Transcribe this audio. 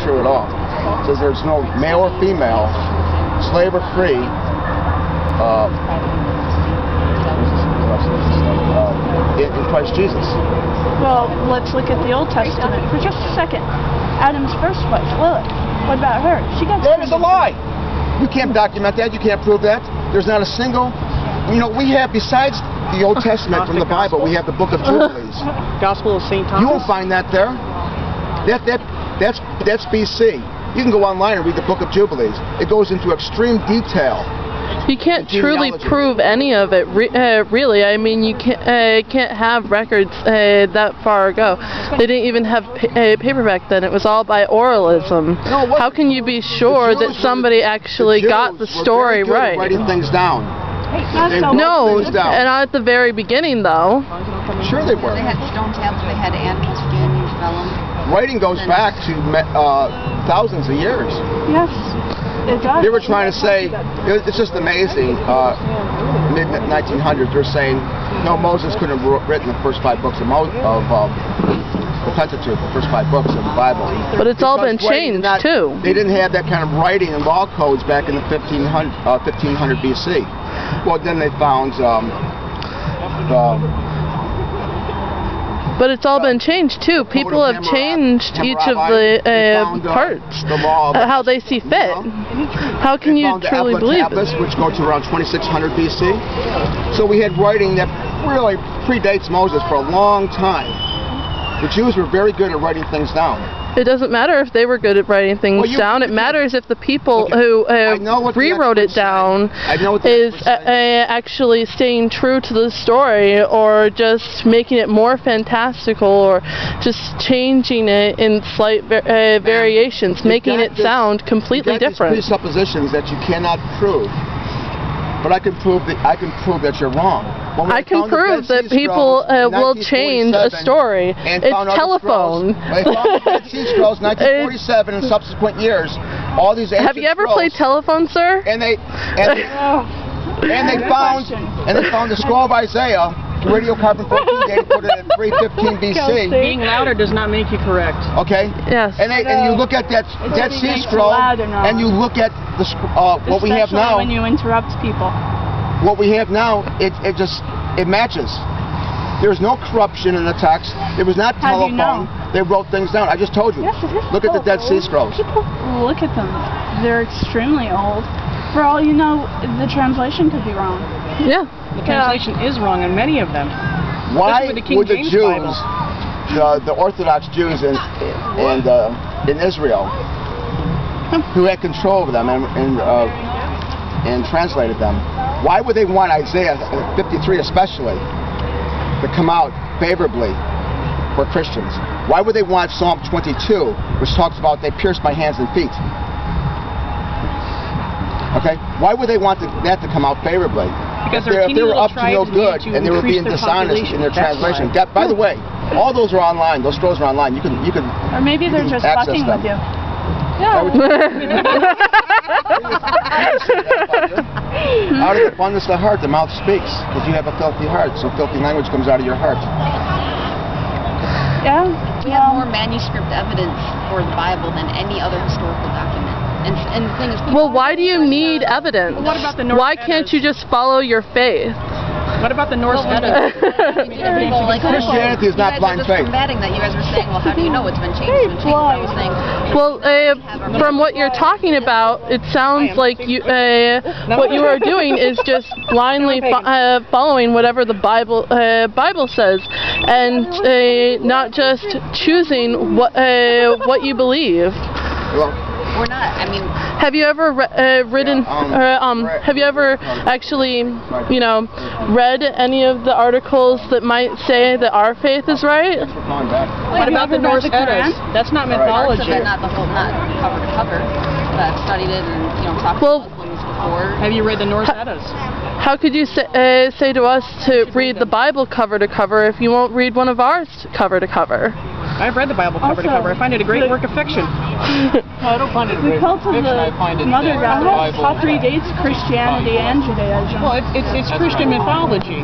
true at all. It says there's no male or female, slave or free, in Christ Jesus. Well, let's look at the Old Testament for just a second. Adam's first wife, Lilith. What about her? She got... That is a lie. You can't document that. You can't prove that. There's not a single... You know, we have, besides the Old Testament from the Bible, we have the Book of Jubilees. Gospel of St. Thomas? You won't find that there. That's BC. You can go online and read the Book of Jubilees. It goes into extreme detail. You can't truly prove any of it, really. I mean, you can't have records that far ago. They didn't even have paper back then. It was all by oralism. No, how can you be sure that somebody actually got the story right? Writing things down. No, and not at the very beginning, though. Sure they were. They had stone tablets. They had animals, use vellum. Writing goes back to thousands of years. Yes. They were trying to say, it's just amazing, mid-1900s, they're saying, no, Moses couldn't have written the first 5 books of the Pentateuch, the first 5 books of the Bible. But it's all been changed, too. They didn't have that kind of writing and law codes back in the 1500 BC. Well, then they found But it's all been changed too. People have changed each of the parts, how they see fit. How can you truly believe it? Which go to around 2600 BC. So we had writing that really predates Moses for a long time. The Jews were very good at writing things down. It doesn't matter if they were good at writing things down. It matters if the people who rewrote it down is actually staying true to the story, or just making it more fantastical, or just changing it in slight variations, making it sound completely different. These presuppositions that you cannot prove, but I can prove that you're wrong. I can prove that people will change a story. It's telephone. They found the Dead Sea Scrolls 1947 and subsequent years. All these ancient Have you ever played telephone, sir? And they found the scroll of Isaiah, radiocarbon 14 dated, put it at 315 BC. Being louder does not make you correct. Okay. Yes. And you look at that Dead Sea Scroll, and you look at the what we have now. When you interrupt people. What we have now, it matches. There's no corruption in the text. It was not telephone. They wrote things down. I just told you. Yes, it is. Look at the Dead Sea Scrolls. People look at them. They're extremely old. For all you know, the translation could be wrong. Yeah. The translation is wrong on many of them. Why would the Jews, the Orthodox Jews in Israel, who had control of them and translated them, why would they want Isaiah 53 especially to come out favorably for Christians? Why would they want Psalm 22, which talks about they pierced my hands and feet? Okay? Why would they want that to come out favorably? Because if they were up to no good and they were being dishonest in their translation. By the way, all those are online. Those scrolls are online. You can or maybe they're just fucking with you. Yeah. Out of the abundance of the heart, the mouth speaks. Because you have a filthy heart, so filthy language comes out of your heart. Yeah. We have more manuscript evidence for the Bible than any other historical document. And the thing is, well, why do you need evidence? Well, what about the Norse Why can't you just follow your faith? What about the Norse Edda? Christianity is not blind faith. Combating that, you guys were saying, well, how do you know it's been changed? It's been changed. I was saying, well, from what you're talking about, it sounds like you what you are doing is just blindly following whatever the Bible says, and not just choosing what you believe. Well, we're not. I mean, have you ever have you ever actually, read any of the articles that might say that our faith is right? What about the Norse Eddas? That's not mythology. Not cover to cover. But I've studied it and talked to Muslims before. Have you read the Norse Eddas? How could you say to us to read the Bible cover to cover if you won't read one of ours cover to cover? I've read the Bible cover to cover. I find it a great work of fiction. I don't find it great work of fiction. I find it Mother God predates Christianity and Judaism. Well, it's Christian mythology.